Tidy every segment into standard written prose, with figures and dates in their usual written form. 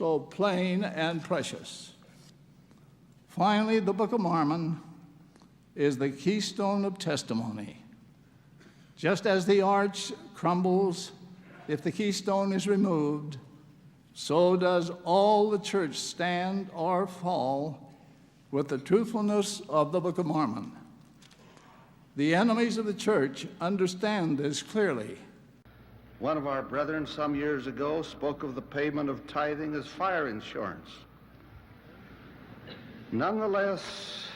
so plain and precious. Finally, the Book of Mormon is the keystone of testimony. Just as the arch crumbles if the keystone is removed, so does all the church stand or fall with the truthfulness of the Book of Mormon. The enemies of the church understand this clearly. One of our brethren some years ago spoke of the payment of tithing as fire insurance. Nonetheless,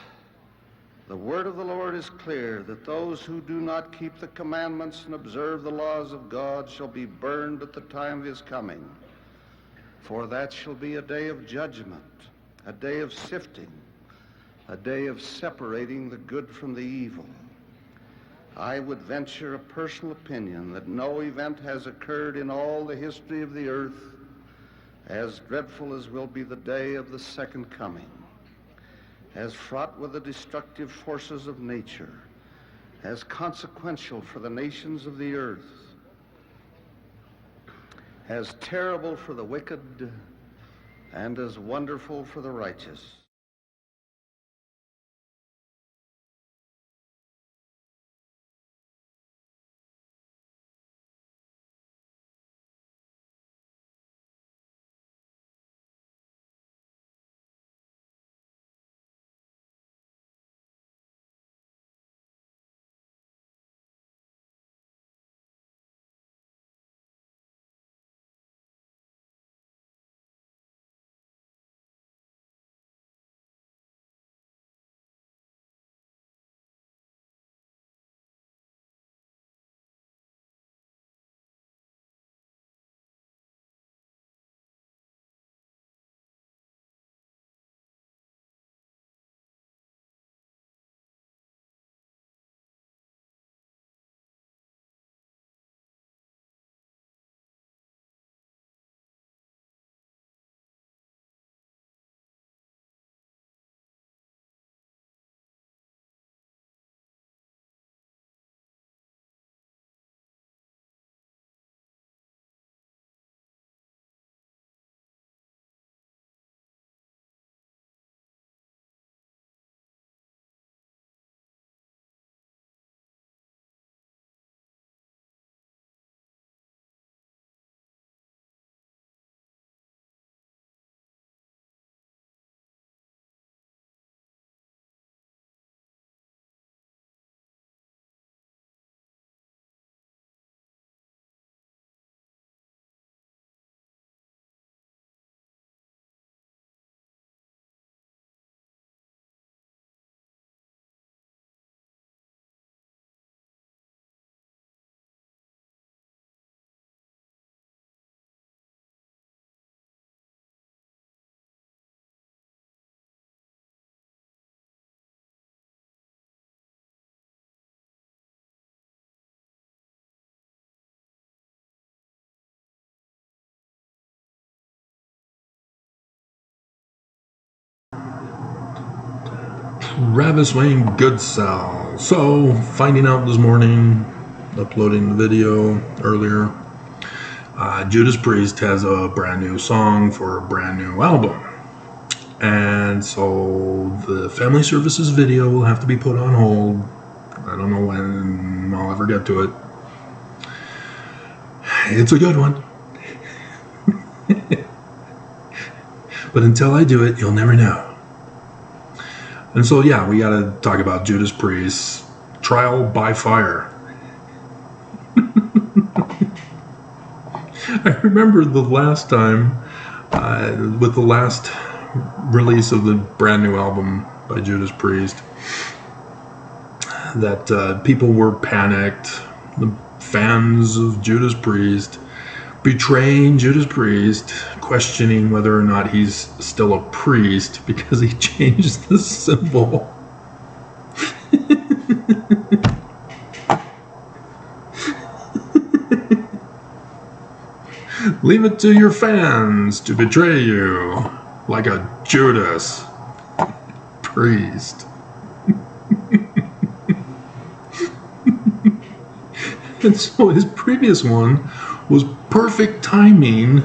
the word of the Lord is clear that those who do not keep the commandments and observe the laws of God shall be burned at the time of his coming. For that shall be a day of judgment, a day of sifting, a day of separating the good from the evil. I would venture a personal opinion that no event has occurred in all the history of the earth as dreadful as will be the day of the second coming, as fraught with the destructive forces of nature, as consequential for the nations of the earth, as terrible for the wicked, and as wonderful for the righteous. Travis Wayne Goodsell. So, finding out this morning, uploading the video earlier, Judas Priest has a brand new song for a brand new album. And so the Family Services video will have to be put on hold. I don't know when I'll ever get to it. It's a good one. But until I do it, you'll never know. And so, yeah, we got to talk about Judas Priest's trial by fire. I remember the last time, with the last release of the brand new album by Judas Priest, that people were panicked. The fans of Judas Priest betraying Judas Priest, questioning whether or not he's still a priest because he changed the symbol. Leave it to your fans to betray you like a Judas Priest. And so his previous one was perfect timing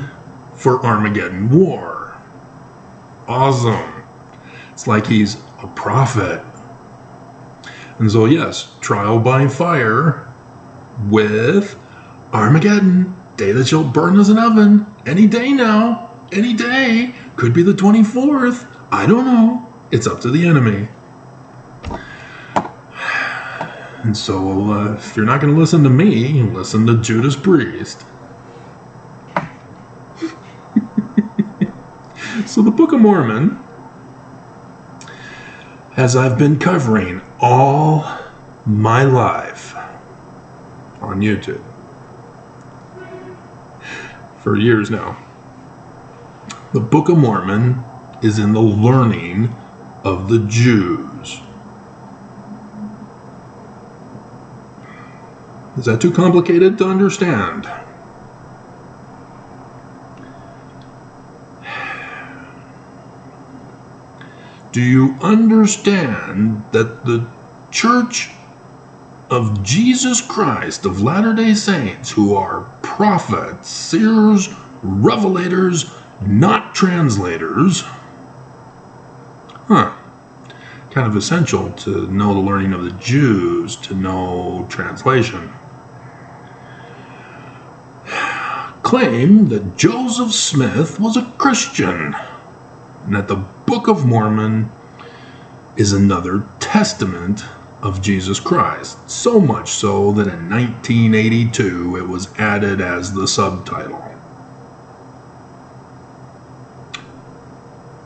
for Armageddon War. Awesome. It's like he's a prophet. And so yes, trial by fire with Armageddon, day that shall burn as an oven, any day now, any day, could be the 24th, I don't know, it's up to the enemy. And so if you're not going to listen to me, listen to Judas Priest. So the Book of Mormon, as I've been covering all my life on YouTube for years now, the Book of Mormon is in the learning of the Jews. Is that too complicated to understand? Do you understand that the Church of Jesus Christ of Latter-day Saints, who are prophets, seers, revelators, not translators, kind of essential to know the learning of the Jews, to know translation, claim that Joseph Smith was a Christian and that the Book of Mormon is another testament of Jesus Christ, so much so that in 1982 it was added as the subtitle.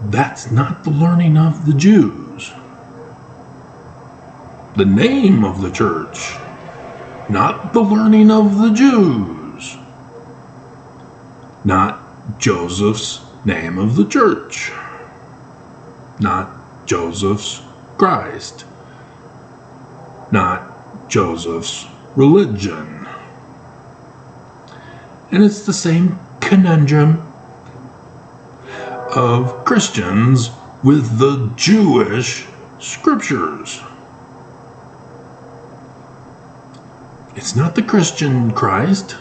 That's not the learning of the Jews. The name of the church, not the learning of the Jews. Not Joseph's name of the church. Not Joseph's Christ. Not Joseph's religion. And it's the same conundrum of Christians with the Jewish scriptures. It's not the Christian Christ.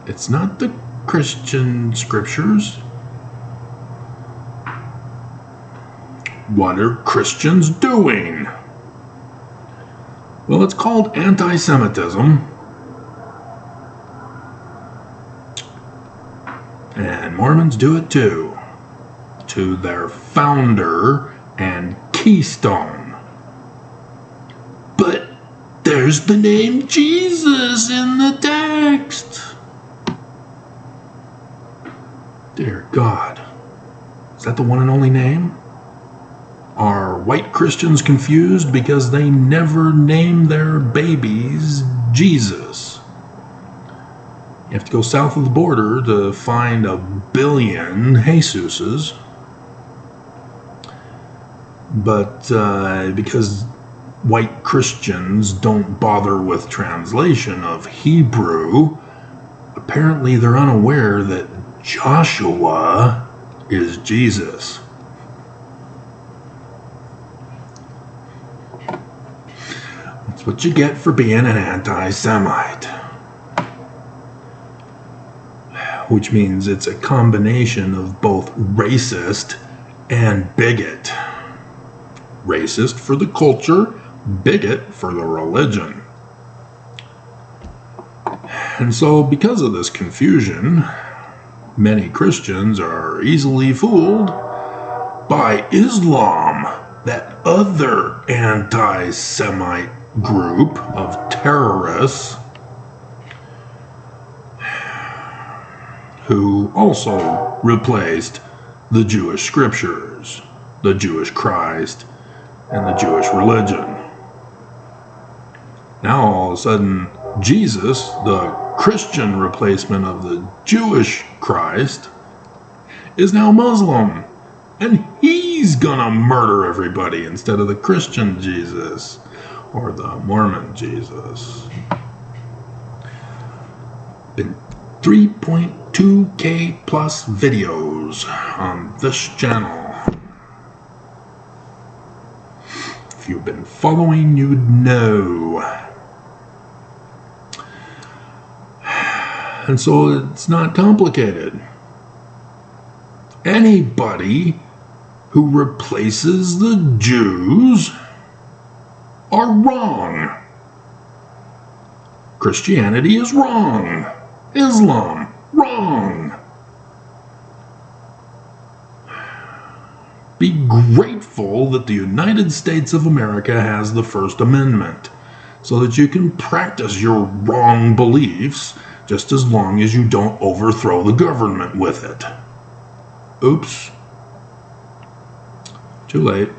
It's not the Christian scriptures. What are Christians doing? Well, it's called anti-Semitism. And Mormons do it too, to their founder and keystone. But there's the name Jesus in the text. Dear God, is that the one and only name? Are white Christians confused because they never name their babies Jesus? You have to go south of the border to find a billion Jesuses. But because white Christians don't bother with translation of Hebrew, apparently they're unaware that Joshua is Jesus. That's what you get for being an anti-Semite. Which means it's a combination of both racist and bigot. Racist for the culture, bigot for the religion. And so because of this confusion, many Christians are easily fooled by Islam, that other anti-Semite group of terrorists who also replaced the Jewish scriptures, the Jewish Christ, and the Jewish religion. Now all of a sudden, Jesus, the Christian replacement of the Jewish Christ, is now Muslim. And he's gonna murder everybody instead of the Christian Jesus or the Mormon Jesus. Been 3.2K plus videos on this channel. If you've been following, you'd know. And so it's not complicated. Anybody who replaces the Jews are wrong. Christianity is wrong. Islam, wrong. Be grateful that the United States of America has the First Amendment so that you can practice your wrong beliefs just as long as you don't overthrow the government with it. Oops. Too late.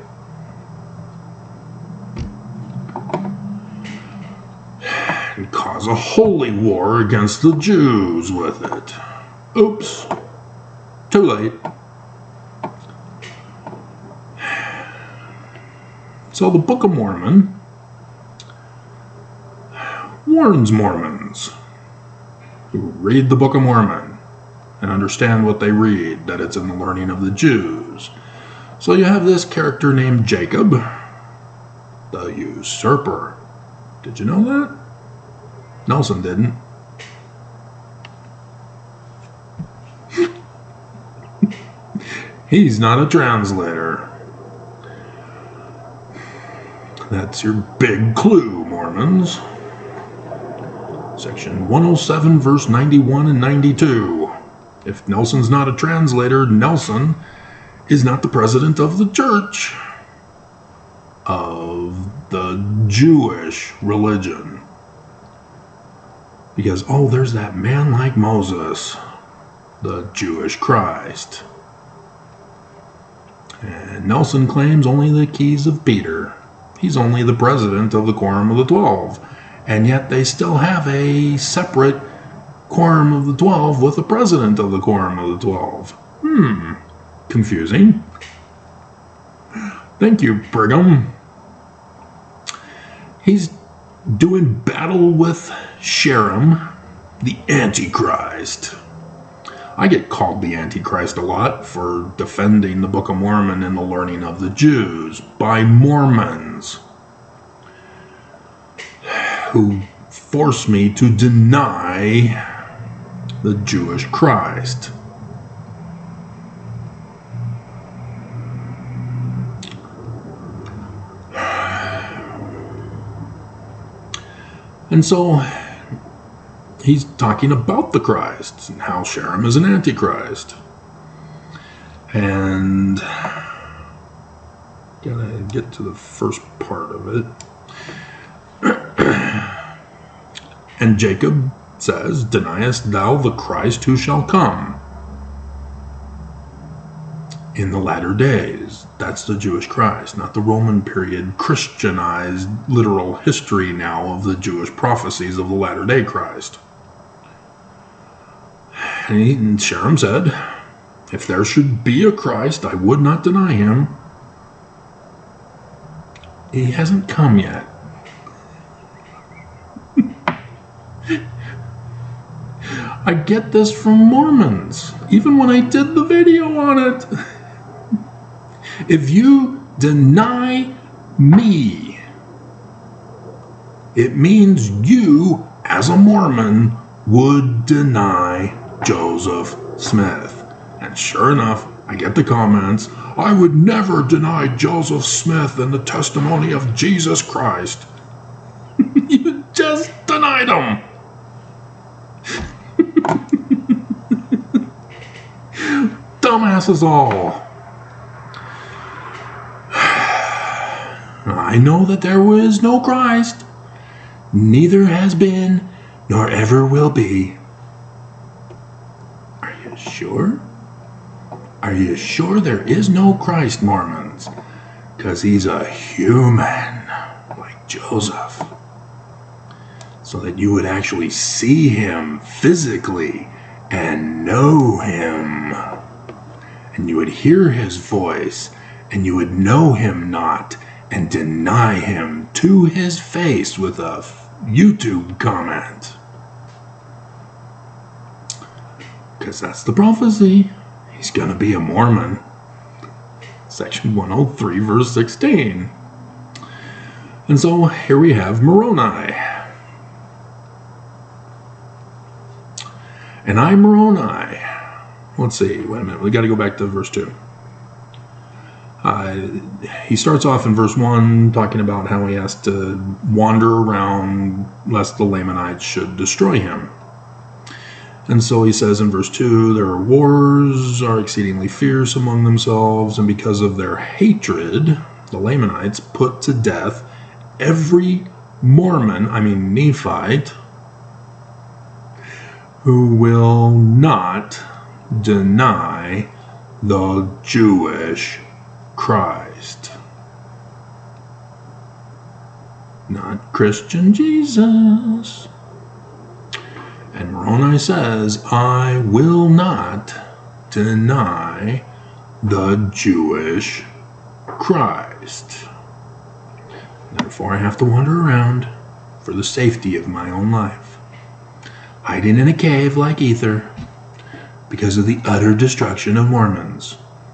And cause a holy war against the Jews with it. Oops. Too late. So the Book of Mormon warns Mormons who read the Book of Mormon and understand what they read, that it's in the learning of the Jews. So you have this character named Jacob, the usurper. Did you know that? Nelson didn't. He's not a translator. That's your big clue, Mormons. Section 107, verse 91 and 92. If Nelson's not a translator, Nelson is not the president of the church of the Jewish religion. Because, oh, there's that man like Moses, the Jewish Christ. And Nelson claims only the keys of Peter. He's only the president of the Quorum of the 12. And yet they still have a separate Quorum of the 12 with the president of the Quorum of the 12. Confusing. Thank you, Brigham. He's doing battle with Sherem, the Antichrist. I get called the Antichrist a lot for defending the Book of Mormon and the learning of the Jews by Mormons who force me to deny the Jewish Christ. And so he's talking about the Christ and how Sherem is an Antichrist. And gotta get to the first part of it. And Jacob says, "Deniest thou the Christ who shall come in the latter days?" That's the Jewish Christ, not the Roman period Christianized literal history now of the Jewish prophecies of the latter day Christ. And Sherem said, "If there should be a Christ, I would not deny him." He hasn't come yet. I get this from Mormons, even when I did the video on it. If you deny me, it means you, as a Mormon, would deny Joseph Smith. And sure enough, I get the comments, "I would never deny Joseph Smith and the testimony of Jesus Christ." You just denied him. Dumbasses all. I know that there was no Christ, neither has been, nor ever will be. Are you sure? Are you sure there is no Christ, Mormons? Because he's a human, like Joseph. So that you would actually see him physically and know him. And you would hear his voice, and you would know him not, and deny him to his face with a YouTube comment. Because that's the prophecy. He's going to be a Mormon. Section 103, verse 16. And so here we have Moroni. And I, Moroni, let's see, wait a minute, we got to go back to verse 2. He starts off in verse 1 talking about how he has to wander around lest the Lamanites should destroy him. And so he says in verse 2, their wars are exceedingly fierce among themselves, and because of their hatred, the Lamanites put to death every Mormon, Nephite, who will not deny the Jewish Christ. Not Christian Jesus. And Moroni says, I will not deny the Jewish Christ. Therefore, I have to wander around for the safety of my own life, hiding in a cave like Ether, because of the utter destruction of Mormons,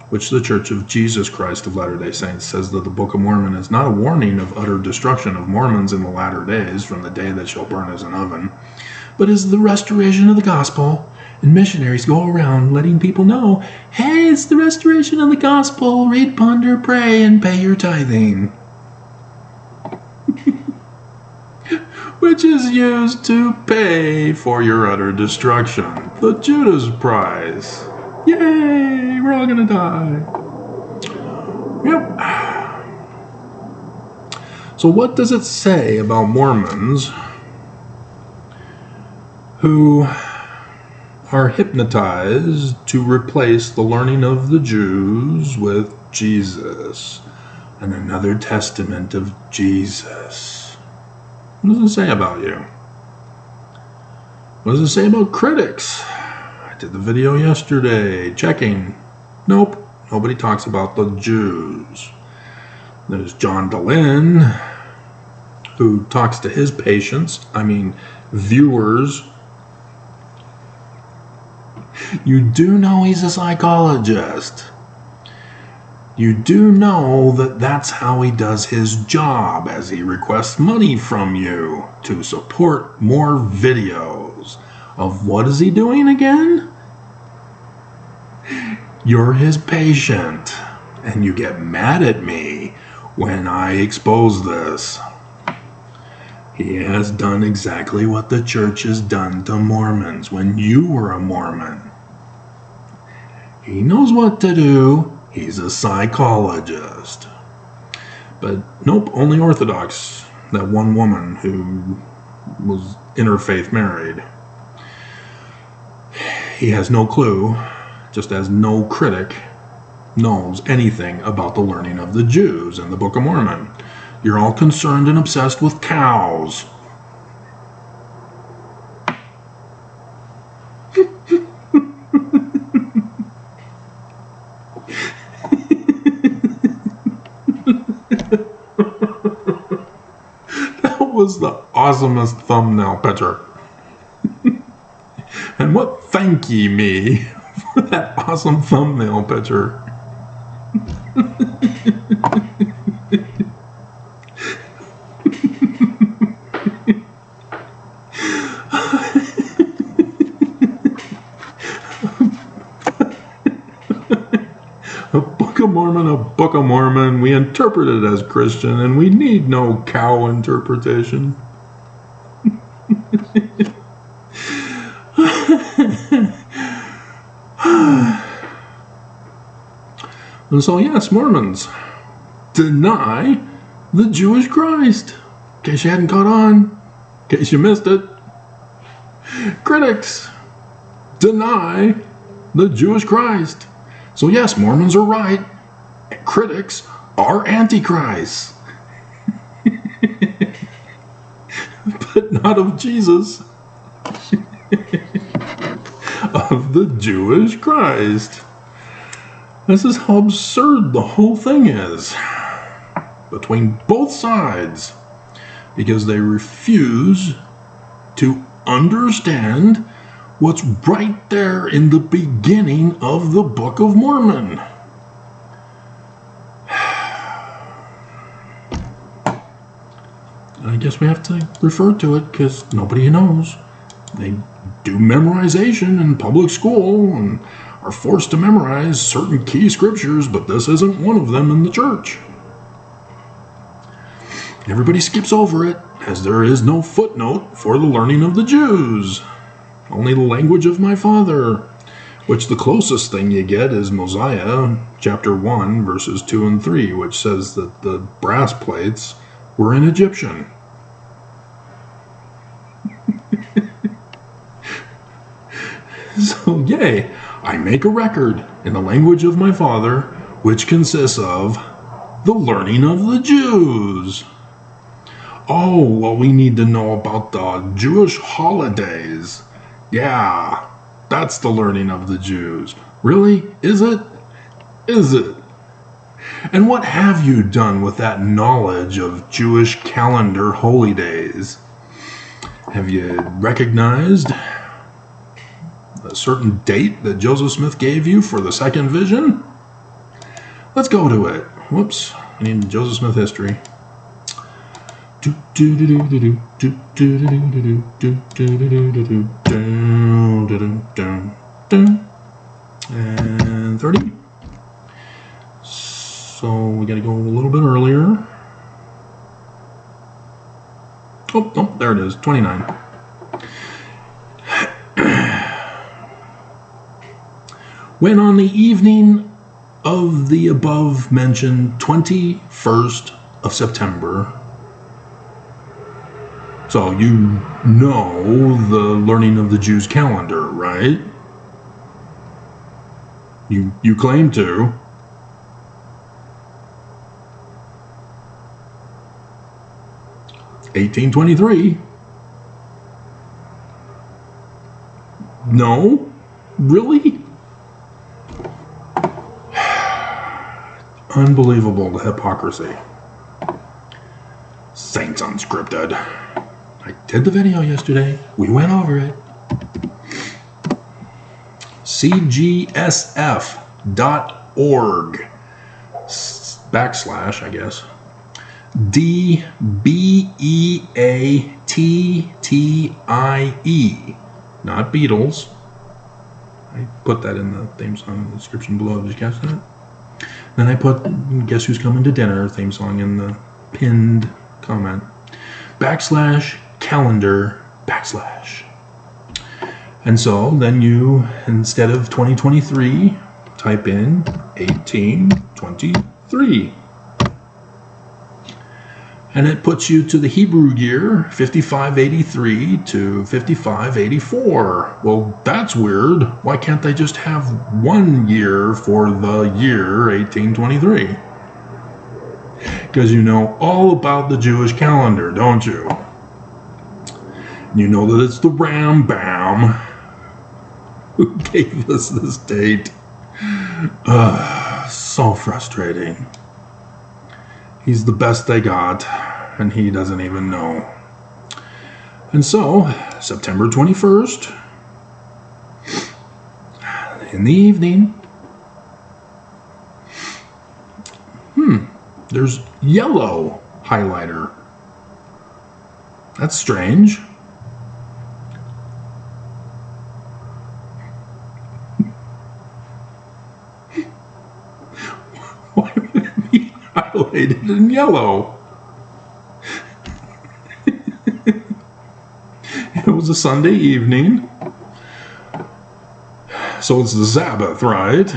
which the Church of Jesus Christ of Latter-day Saints says that the Book of Mormon is not a warning of utter destruction of Mormons in the latter days from the day that shall burn as an oven, but is the restoration of the gospel. And missionaries go around letting people know, hey, it's the restoration of the gospel. Read, ponder, pray, and pay your tithing. Which is used to pay for your utter destruction. The Judas prize. Yay, we're all gonna die. Yep. So what does it say about Mormons who are hypnotized to replace the learning of the Jews with Jesus and another testament of Jesus? What does it say about you? What does it say about critics? I did the video yesterday, checking. Nope, nobody talks about the Jews. There's John Dehlin, who talks to his patients, viewers. You do know he's a psychologist. You do know that that's how he does his job, as he requests money from you to support more videos of what is he doing again? You're his patient, and you get mad at me when I expose this. He has done exactly what the church has done to Mormons when you were a Mormon. He knows what to do. He's a psychologist. But nope, only Orthodox, that one woman who was interfaith married. He has no clue, just as no critic knows anything about the learning of the Jews in the Book of Mormon. You're all concerned and obsessed with cows. That was the awesomest thumbnail picture. And what thank ye me for that awesome thumbnail picture. A Book of Mormon, we interpret it as Christian, and we need no cow interpretation. And so, yes, Mormons deny the Jewish Christ. In case you hadn't caught on, in case you missed it. Critics deny the Jewish Christ. So yes, Mormons are right. Critics are antichrists. But not of Jesus. Of the Jewish Christ. This is how absurd the whole thing is. Between both sides. Because they refuse to understand what's right there in the beginning of the Book of Mormon. I guess we have to refer to it because nobody knows. They do memorization in public school and are forced to memorize certain key scriptures, but this isn't one of them in the church. Everybody skips over it, as there is no footnote for the learning of the Jews. Only the language of my father, which the closest thing you get is Mosiah chapter 1, verses 2 and 3, which says that the brass plates were in Egyptian. So, yay, I make a record in the language of my father, which consists of the learning of the Jews. Oh, well, we need to know about the Jewish holidays. Yeah, that's the learning of the Jews. Really? Is it? Is it? And what have you done with that knowledge of Jewish calendar holy days? Have you recognized a certain date that Joseph Smith gave you for the second vision? Let's go to it. Whoops, I need Joseph Smith history. And 30. So we got to go a little bit earlier. Oh, no, there it is, 29. When on the evening of the above mentioned 21st of September, so you know the learning of the Jews calendar, right? You claim to. $1823. No? Really? Unbelievable, the hypocrisy. Saints Unscripted. I did the video yesterday. We went over it. cgsf.org / I guess DBEATTIE, not Beatles. I put that in the theme song in the description below. Did you catch that? Then I put Guess Who's Coming to Dinner theme song in the pinned comment. /calendar /. And so then you, instead of 2023, type in 1823. And it puts you to the Hebrew year 5583 to 5584. Well, that's weird. Why can't they just have 1 year for the year 1823? Because you know all about the Jewish calendar, don't you? You know that it's the Rambam who gave us this date. So frustrating. He's the best they got, and he doesn't even know. And so, September 21st, in the evening, there's yellow highlighter. That's strange. Why would it be highlighted in yellow? It was a Sunday evening, so it's the Sabbath, right?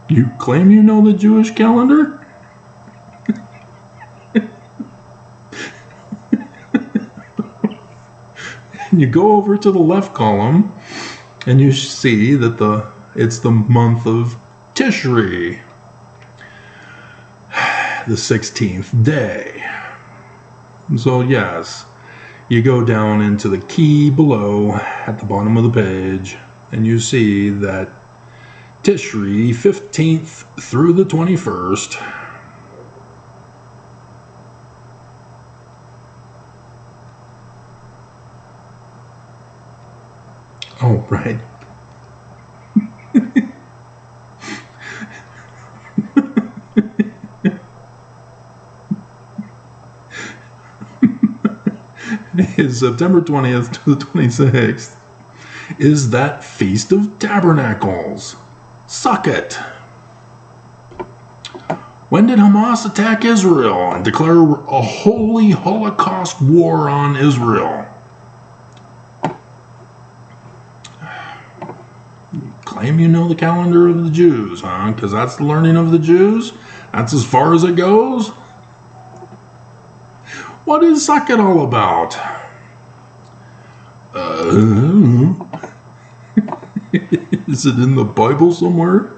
You claim you know the Jewish calendar? You go over to the left column and you see that it's the month of Tishri, the 16th day. So yes, you go down into the key below at the bottom of the page and you see that Tishri 15th through the 21st. Oh, right. Is September 20th to the 26th. is that Feast of Tabernacles. Suck it. When did Hamas attack Israel and declare a holy Holocaust war on Israel? Claim you know the calendar of the Jews, huh? Because that's the learning of the Jews? That's as far as it goes? What is suck it all about? Is it in the Bible somewhere?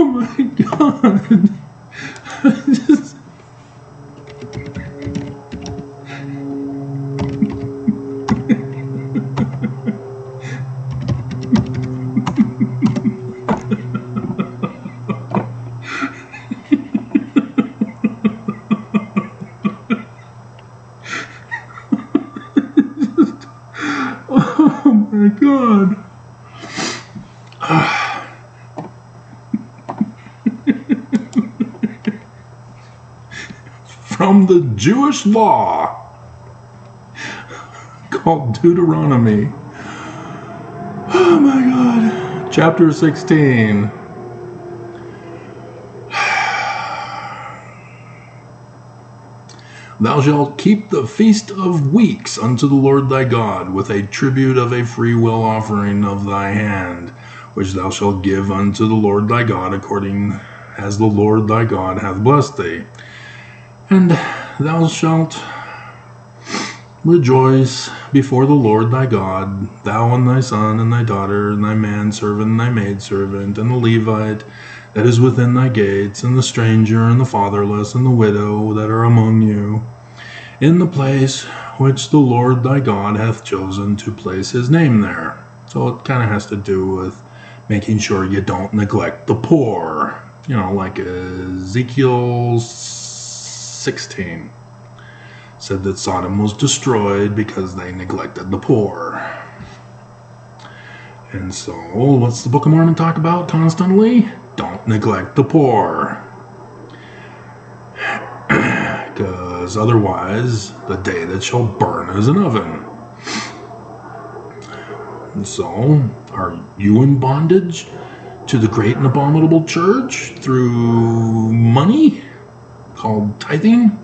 Oh my God. Oh my God. From the Jewish law called Deuteronomy. Oh my God. Chapter 16. Thou shalt keep the feast of weeks unto the Lord thy God, with a tribute of a freewill offering of thy hand, which thou shalt give unto the Lord thy God, according as the Lord thy God hath blessed thee. And thou shalt rejoice before the Lord thy God, thou and thy son and thy daughter, and thy manservant and thy maidservant, and the Levite that is within thy gates, and the stranger, and the fatherless, and the widow that are among you, in the place which the Lord thy God hath chosen to place his name there. So it kind of has to do with making sure you don't neglect the poor. You know, like Ezekiel 16 said that Sodom was destroyed because they neglected the poor. And so, what's the Book of Mormon talk about constantly? Don't neglect the poor. Because otherwise, the day that shall burn as an oven. And so, are you in bondage to the great and abominable church through money called tithing?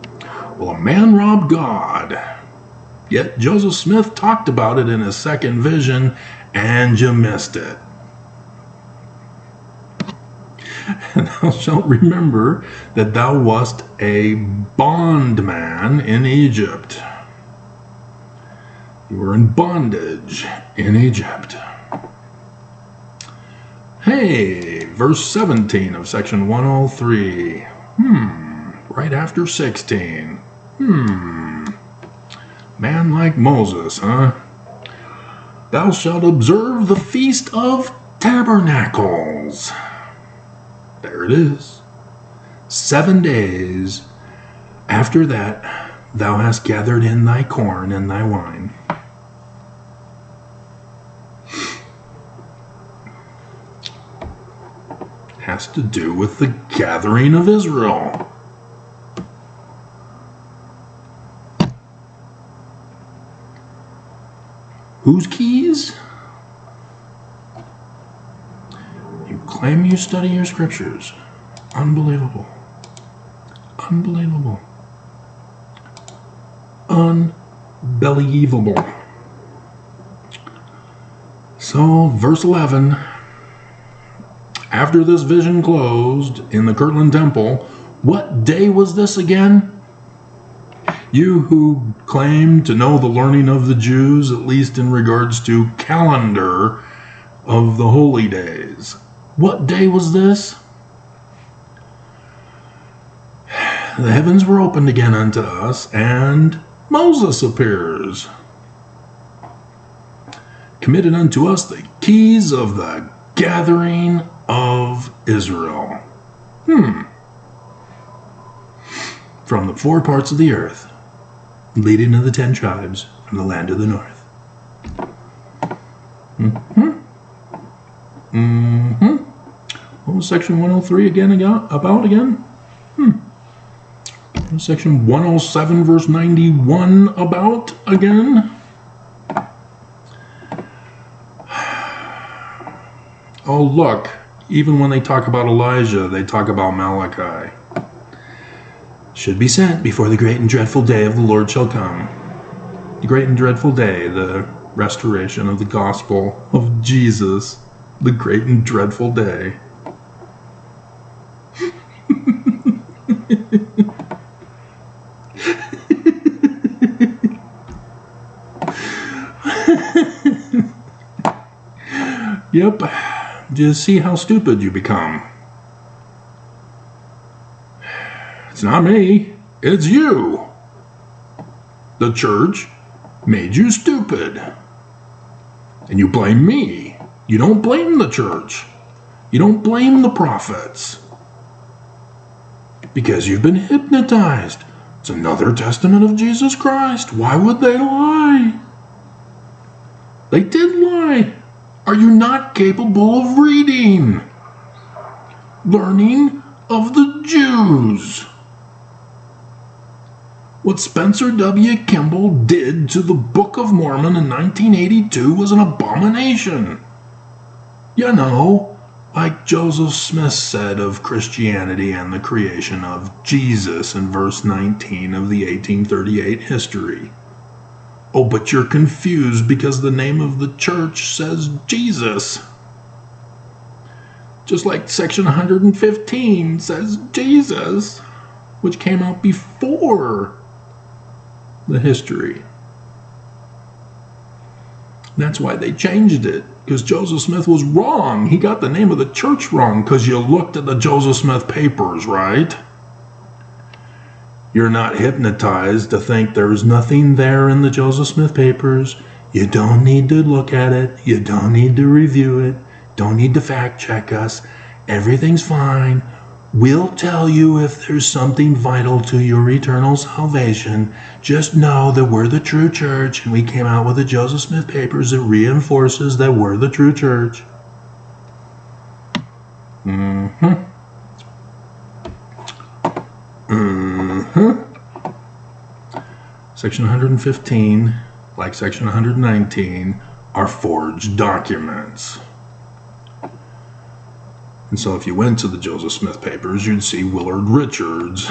Well, a man robbed God. Yet Joseph Smith talked about it in his second vision, and you missed it. And thou shalt remember that thou wast a bondman in Egypt. You were in bondage in Egypt. Hey, verse 17 of section 103. Right after 16. Man like Moses, huh? Thou shalt observe the Feast of Tabernacles. There it is. 7 days after that, thou hast gathered in thy corn and thy wine. Has to do with the gathering of Israel. Whose keys? You claim you study your scriptures. Unbelievable. Unbelievable. Unbelievable. So, verse 11. After this vision closed in the Kirtland Temple, what day was this again? You who claim to know the learning of the Jews, at least in regards to calendar of the holy days. What day was this? The heavens were opened again unto us, and Moses appears. Committed unto us the keys of the gathering of Israel. From the 4 parts of the earth, leading to the 10 tribes from the land of the north. was section 103 about again? Section 107 verse 91 about again? Oh look, even when they talk about Elijah, they talk about Malachi. Should be sent before the great and dreadful day of the Lord shall come. The great and dreadful day, the restoration of the gospel of Jesus. The great and dreadful day. Yep. Just see how stupid you become. It's not me. It's you. The church made you stupid. And you blame me. You don't blame the church. You don't blame the prophets. Because you've been hypnotized. It's another testament of Jesus Christ. Why would they lie? They did lie. Are you not capable of reading? Learning of the Jews. What Spencer W. Kimball did to the Book of Mormon in 1982 was an abomination. You know, like Joseph Smith said of Christianity and the creation of Jesus in verse 19 of the 1838 history. Oh, but you're confused because the name of the church says Jesus. Just like section 115 says Jesus, which came out before the history. That's why they changed it, because Joseph Smith was wrong. He got the name of the church wrong because you looked at the Joseph Smith papers, right? You're not hypnotized to think there's nothing there in the Joseph Smith papers. You don't need to look at it. You don't need to review it. Don't need to fact check us. Everything's fine. We'll tell you if there's something vital to your eternal salvation. Just know that we're the true church, and we came out with the Joseph Smith papers that reinforces that we're the true church. Section 115, like section 119, are forged documents. And so if you went to the Joseph Smith papers, you'd see Willard Richards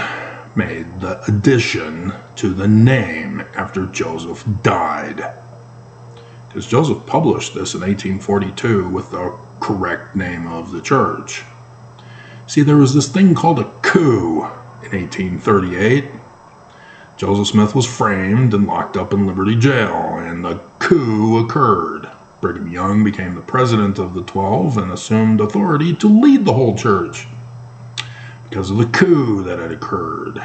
made the addition to the name after Joseph died. Because Joseph published this in 1842 with the correct name of the church. See, there was this thing called a coup in 1838. Joseph Smith was framed and locked up in Liberty Jail, and the coup occurred. Brigham Young became the president of the 12 and assumed authority to lead the whole church because of the coup that had occurred.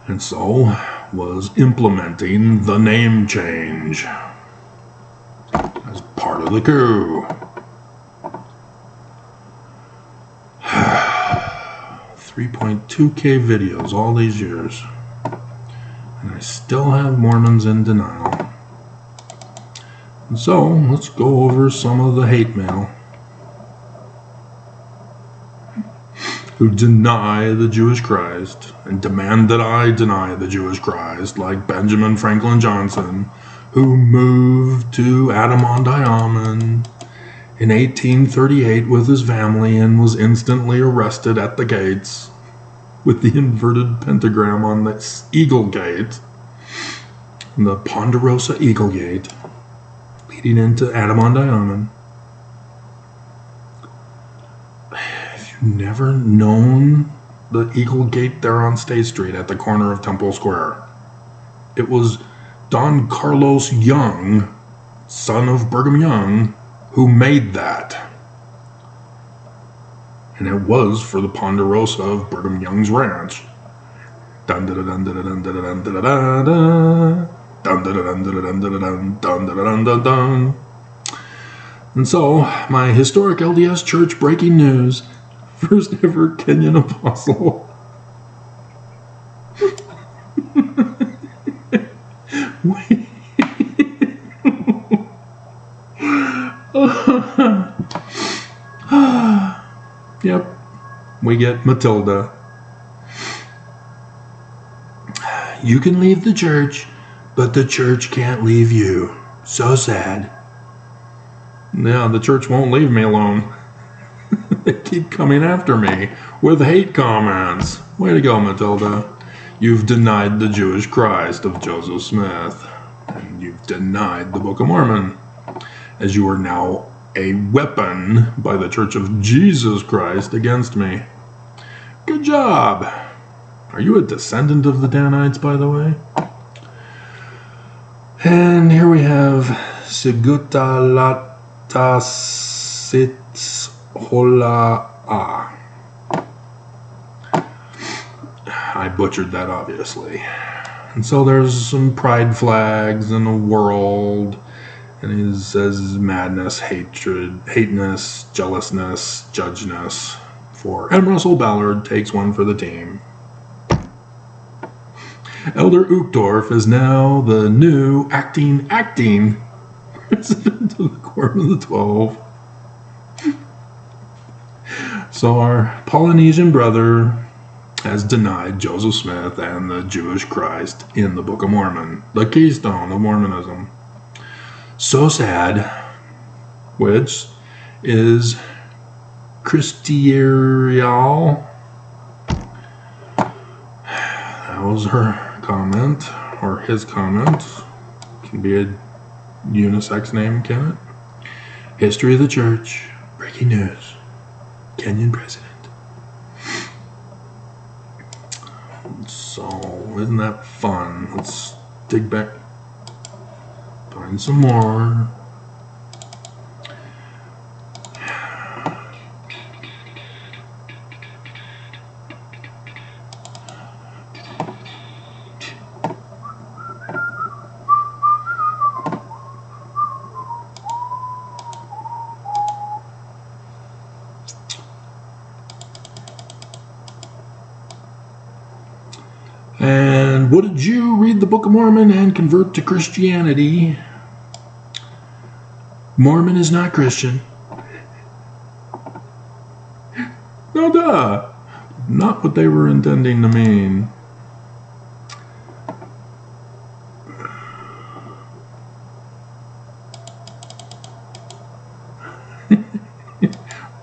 And so was implementing the name change as part of the coup. 3.2K videos all these years. And I still have Mormons in denial. And so, let's go over some of the hate mail. Who deny the Jewish Christ and demand that I deny the Jewish Christ, like Benjamin Franklin Johnson, who moved to Armegeddon in 1838 with his family and was instantly arrested at the gates with the inverted pentagram on the Eagle Gate, the Ponderosa Eagle Gate, leading into Armegeddon. If you've never known the Eagle Gate there on State Street at the corner of Temple Square, it was Don Carlos Young, son of Brigham Young, who made that. And it was for the Ponderosa of Brigham Young's ranch. Dun dun dun dun dun dun dun dun dun dun dun dun dun dun dun dun. And so, my historic LDS Church breaking news: first ever Kenyan apostle. Wait. we get Matilda. You can leave the church, but the church can't leave you. So sad. Yeah, the church won't leave me alone. They keep coming after me with hate comments. Way to go, Matilda. You've denied the Jewish Christ of Joseph Smith. And you've denied the Book of Mormon, as you are now a weapon by the Church of Jesus Christ against me. Good job. Are you a descendant of the Danites, by the way? And here we have Sigutalatasits Hola'a. I butchered that, obviously. And so there's some pride flags in the world. And he says madness, hatred, hateness, jealousness, judgeness. And Russell Ballard takes one for the team. Elder Uchtdorf is now the new acting president of the Quorum of the 12. So our Polynesian brother has denied Joseph Smith and the Jewish Christ in the Book of Mormon, the keystone of Mormonism. So sad, which is Christierial. That was her comment, or his comment. Can be a unisex name, can it? History of the Church, breaking news, Kenyan president. So, isn't that fun? Let's dig back, find some more. And would you read the Book of Mormon and convert to Christianity? Mormon is not Christian. No, duh. Not what they were intending to mean.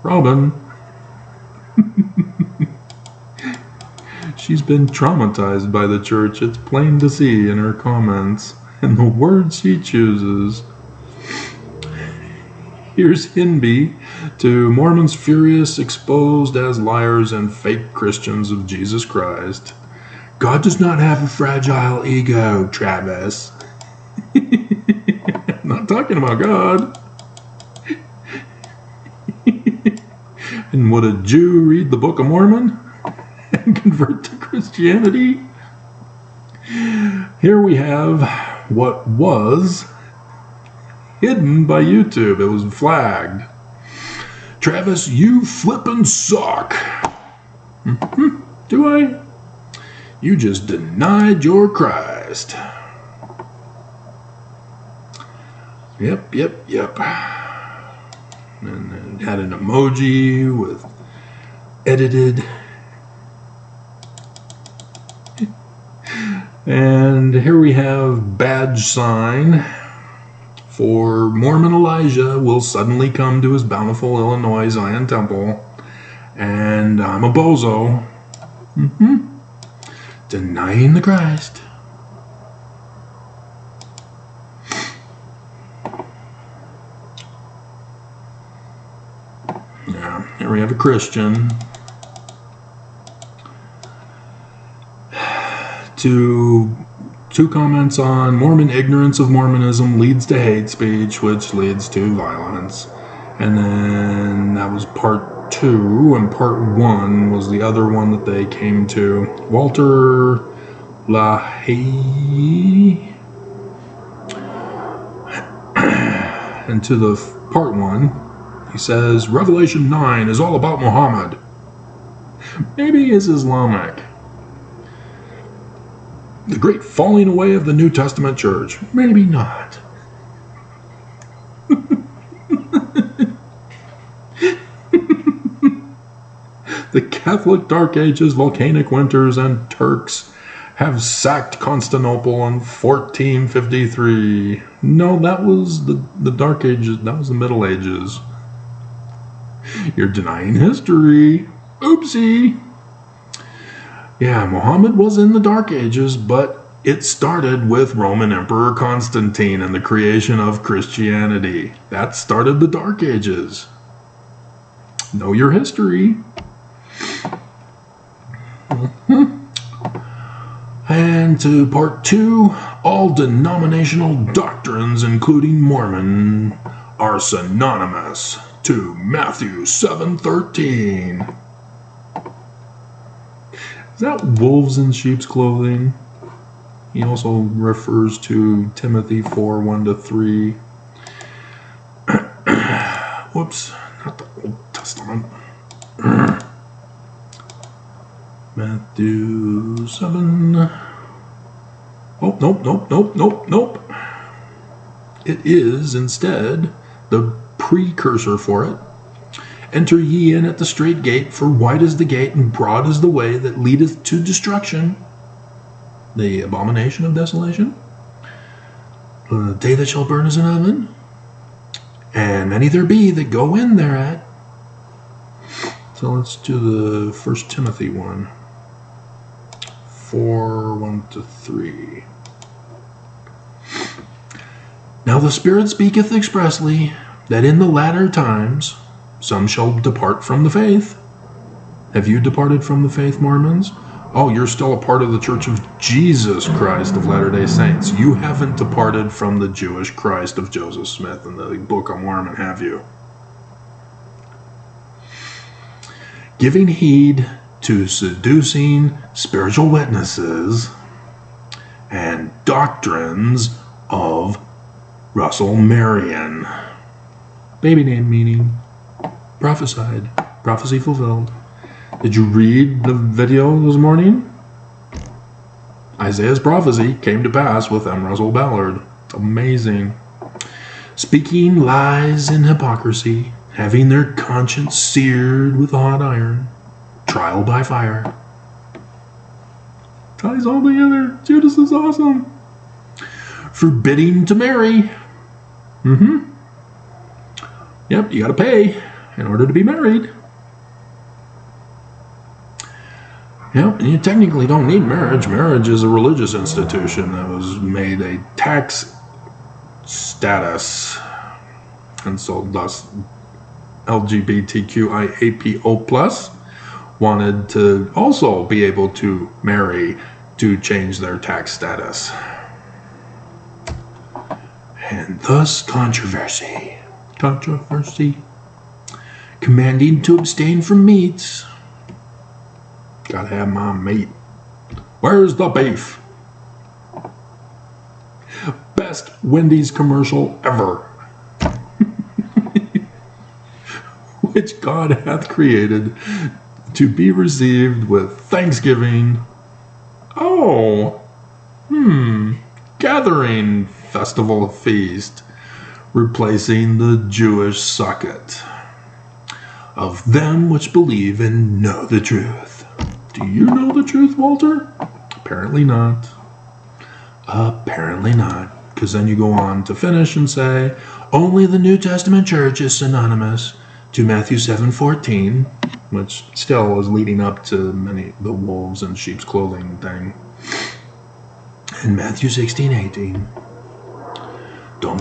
Robin. She's been traumatized by the church. It's plain to see in her comments and the words she chooses. Here's Hinby to Mormons furious, exposed as liars and fake Christians of Jesus Christ. God does not have a fragile ego, Travis. Not talking about God. And would a Jew read the Book of Mormon and convert to Christianity? Here we have what was hidden by YouTube. It was flagged. Travis, you flippin' suck. Do I? You just denied your Christ. Yep. And it had an emoji with edited. And here we have badge sign for Mormon Elijah will suddenly come to his bountiful Illinois Zion temple. And I'm a bozo. Denying the Christ. Yeah, here we have a Christian. Two comments on Mormon ignorance of Mormonism leads to hate speech, which leads to violence. And then that was part 2, and part 1 was the other one that they came to. Walter LaHaye. And to the part 1, he says, Revelation 9 is all about Muhammad. Maybe he's Islamic. The great falling away of the New Testament church. Maybe not. The Catholic Dark Ages, volcanic winters, and Turks have sacked Constantinople in 1453. No, that was the Dark Ages. That was the Middle Ages. You're denying history. Oopsie. Yeah, Muhammad was in the Dark Ages, but it started with Roman Emperor Constantine and the creation of Christianity. That started the Dark Ages. Know your history. And to part 2, all denominational doctrines, including Mormon, are synonymous to Matthew 7:13. Is that wolves in sheep's clothing? He also refers to Timothy 4:1-3. Whoops, not the Old Testament. Matthew 7. Oh, nope. It is instead the precursor for it. Enter ye in at the strait gate, for wide is the gate, and broad is the way that leadeth to destruction, the abomination of desolation, the day that shall burn as an oven, and many there be that go in thereat. So let's do the 1 Timothy 1. 4:1-3. Now the Spirit speaketh expressly that in the latter times some shall depart from the faith. Have you departed from the faith, Mormons? Oh, you're still a part of the Church of Jesus Christ of Latter-day Saints. You haven't departed from the Jewish Christ of Joseph Smith in the Book of Mormon, have you? Giving heed to seducing spiritual witnesses and doctrines of Russell Marion. Baby name meaning prophesied, prophecy fulfilled. Did you read the video this morning? Isaiah's prophecy came to pass with M. Russell Ballard. It's amazing. Speaking lies and hypocrisy, having their conscience seared with a hot iron, trial by fire. Ties all together. Judas is awesome. Forbidding to marry. Yep, you gotta pay in order to be married. Yep, and you technically don't need marriage. Marriage is a religious institution that was made a tax status. And so thus LGBTQIAPO+ wanted to also be able to marry to change their tax status. And thus controversy. Commanding to abstain from meats. Gotta have my meat. Where's the beef? Best Wendy's commercial ever. Which God hath created to be received with thanksgiving. Gathering festival feast, replacing the Jewish sukkot of them which believe and know the truth. Do you know the truth, Walter? Apparently not. Apparently not. Because then you go on to finish and say, only the New Testament church is synonymous to Matthew 7:14, which still is leading up to the wolves in sheep's clothing thing. And Matthew 16:18. Dum.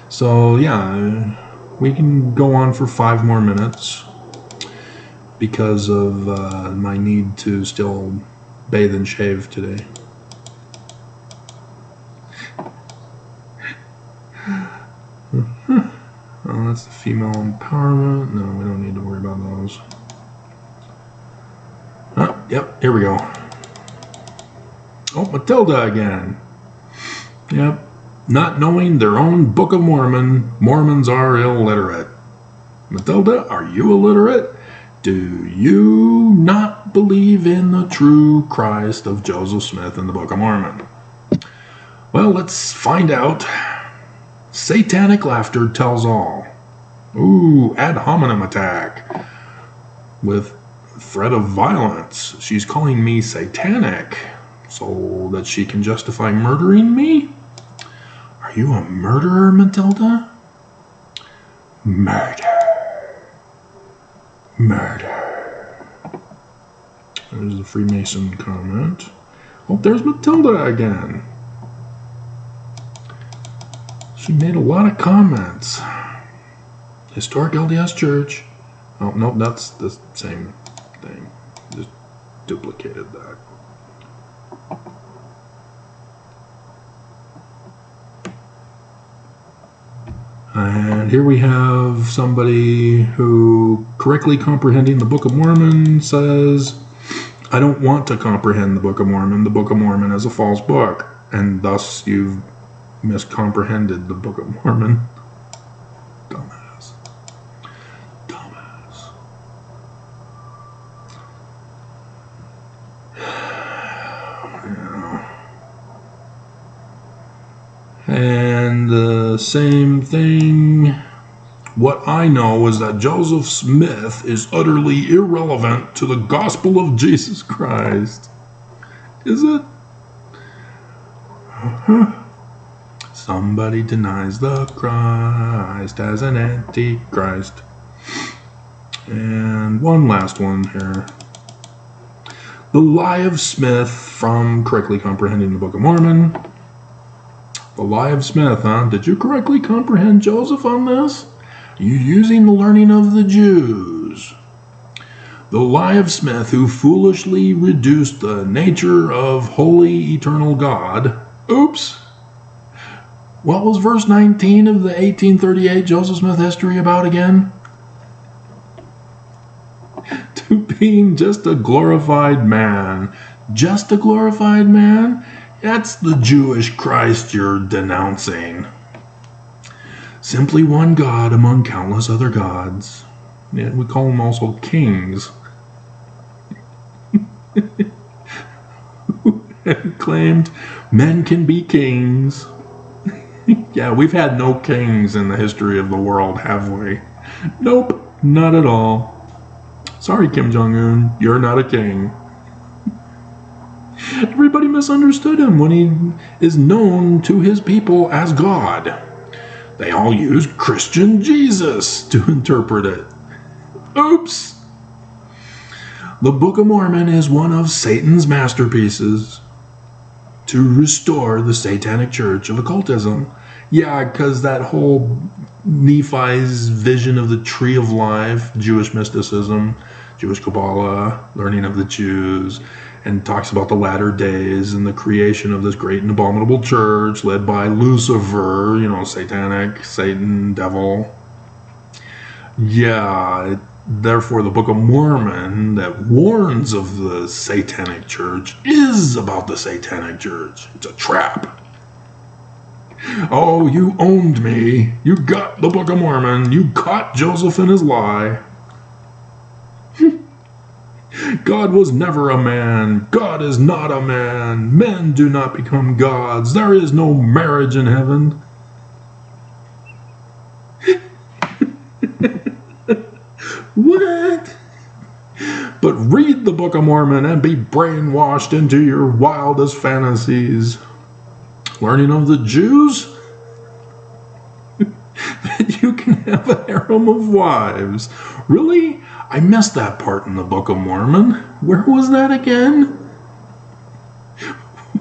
So yeah, we can go on for 5 more minutes because of my need to still bathe and shave today. Oh, that's the female empowerment. No, we don't need to worry about those. Yep, here we go. Oh, Matilda again. Yep. Not knowing their own Book of Mormon, Mormons are illiterate. Matilda, are you illiterate? Do you not believe in the true Christ of Joseph Smith in the Book of Mormon? Well, let's find out. Satanic laughter tells all. Ooh, ad hominem attack with threat of violence. She's calling me satanic so that she can justify murdering me? Are you a murderer, Matilda? Murder. Murder. There's the Freemason comment. Oh, there's Matilda again. She made a lot of comments. Historic LDS Church. Oh, no, that's the same thing. Just duplicated that. And here we have somebody who, correctly comprehending the Book of Mormon, says, I don't want to comprehend the Book of Mormon. The Book of Mormon is a false book, and thus you've miscomprehended the Book of Mormon. Dumbass. Dumbass. Yeah. And the same thing. What I know is that Joseph Smith is utterly irrelevant to the gospel of Jesus Christ. Is it? Somebody denies the Christ as an antichrist. And one last one here. The Lie of Smith from Correctly Comprehending the Book of Mormon. The Lie of Smith, huh? Did you correctly comprehend Joseph on this? You using the learning of the Jews. The Lie of Smith, who foolishly reduced the nature of holy eternal God. Oops. What was verse 19 of the 1838 Joseph Smith history about again? To being just a glorified man. Just a glorified man? That's the Jewish Christ you're denouncing. Simply one God among countless other gods. Yeah, we call them also kings. Claimed men can be kings. Yeah, we've had no kings in the history of the world, have we? Nope, not at all. Sorry, Kim Jong-un, you're not a king. Everybody misunderstood him when he is known to his people as God. They all use Christian Jesus to interpret it. Oops! The Book of Mormon is one of Satan's masterpieces to restore the satanic church of occultism. Yeah, because that whole Nephi's vision of the tree of life, Jewish mysticism, Jewish Kabbalah, learning of the Jews, and talks about the latter days and the creation of this great and abominable church led by Lucifer, satanic, Satan, devil. Yeah, therefore the Book of Mormon that warns of the satanic church is about the satanic church. It's a trap. Oh, you owned me. You got the Book of Mormon. You caught Joseph in his lie. God was never a man. God is not a man. Men do not become gods. There is no marriage in heaven. What? But read the Book of Mormon and be brainwashed into your wildest fantasies. Learning of the Jews? That you can have a harem of wives. Really? I missed that part in the Book of Mormon. Where was that again?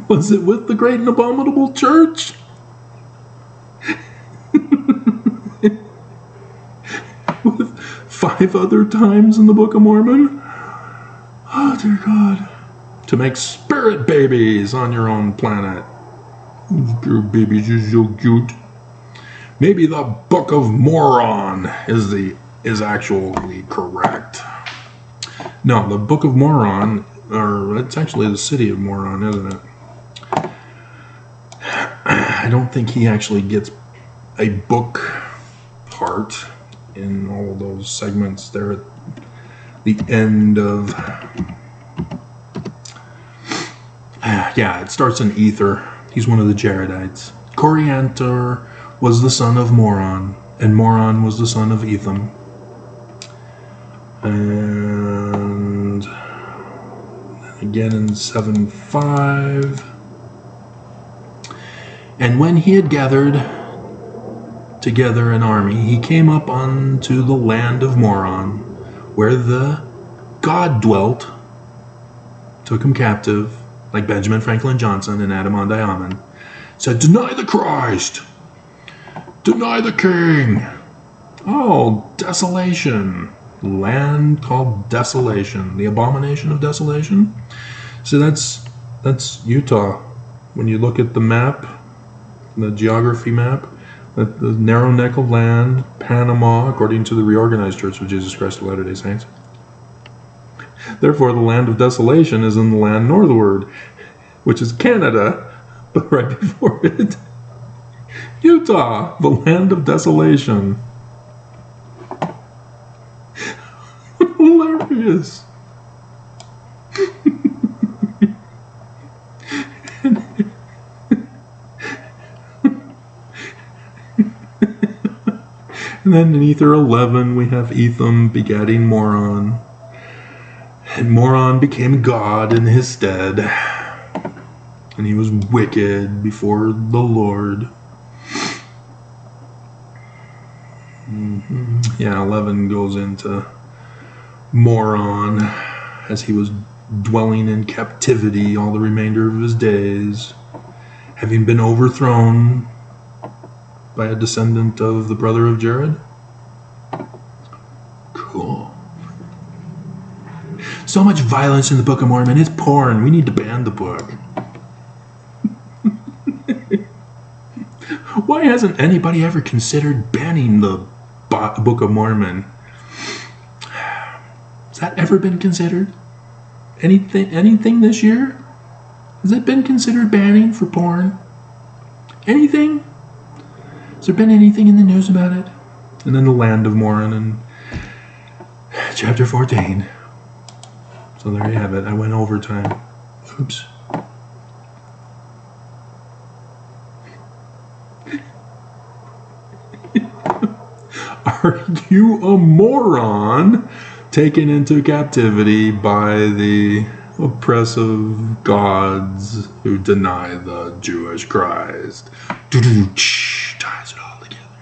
Was it with the great and abominable church? With 5 other times in the Book of Mormon? Oh, dear God. To make spirit babies on your own planet. Your babies are so cute. Maybe the Book of Moron is actually correct. No, the Book of Moron, or it's actually the city of Moron, isn't it? I don't think he actually gets a book part in all of those segments there at the end of... Yeah, it starts in Ether. He's one of the Jaredites. Coriantor was the son of Moron. And Moron was the son of Etham. And again in 7:5. And when he had gathered together an army, he came up unto the land of Moron, where the God dwelt, took him captive, like Benjamin Franklin Johnson and Adam on Diamond, said, deny the Christ, deny the King. Oh, desolation. Land called Desolation, the abomination of desolation. So that's Utah. When you look at the map, the geography map, the narrow neck of land, Panama, according to the Reorganized Church of Jesus Christ of Latter-day Saints. Therefore, the land of desolation is in the land northward, which is Canada, but right before it, Utah, the land of desolation. Hilarious. And then in Ether 11, we have Etham begatting Moron. And Moron became God in his stead. And he was wicked before the Lord. Yeah, 11 goes into Moron as he was dwelling in captivity all the remainder of his days, having been overthrown by a descendant of the brother of Jared. Cool. So much violence in the Book of Mormon. It's porn. We need to ban the book. Why hasn't anybody ever considered banning the Book of Mormon? Has that ever been considered? Anything this year? Has it been considered banning for porn? Anything? Has there been anything in the news about it? And then the land of Moron in chapter 14. So there you have it. I went overtime. Oops. Are you a moron taken into captivity by the oppressive gods who deny the Jewish Christ? Ties it all together.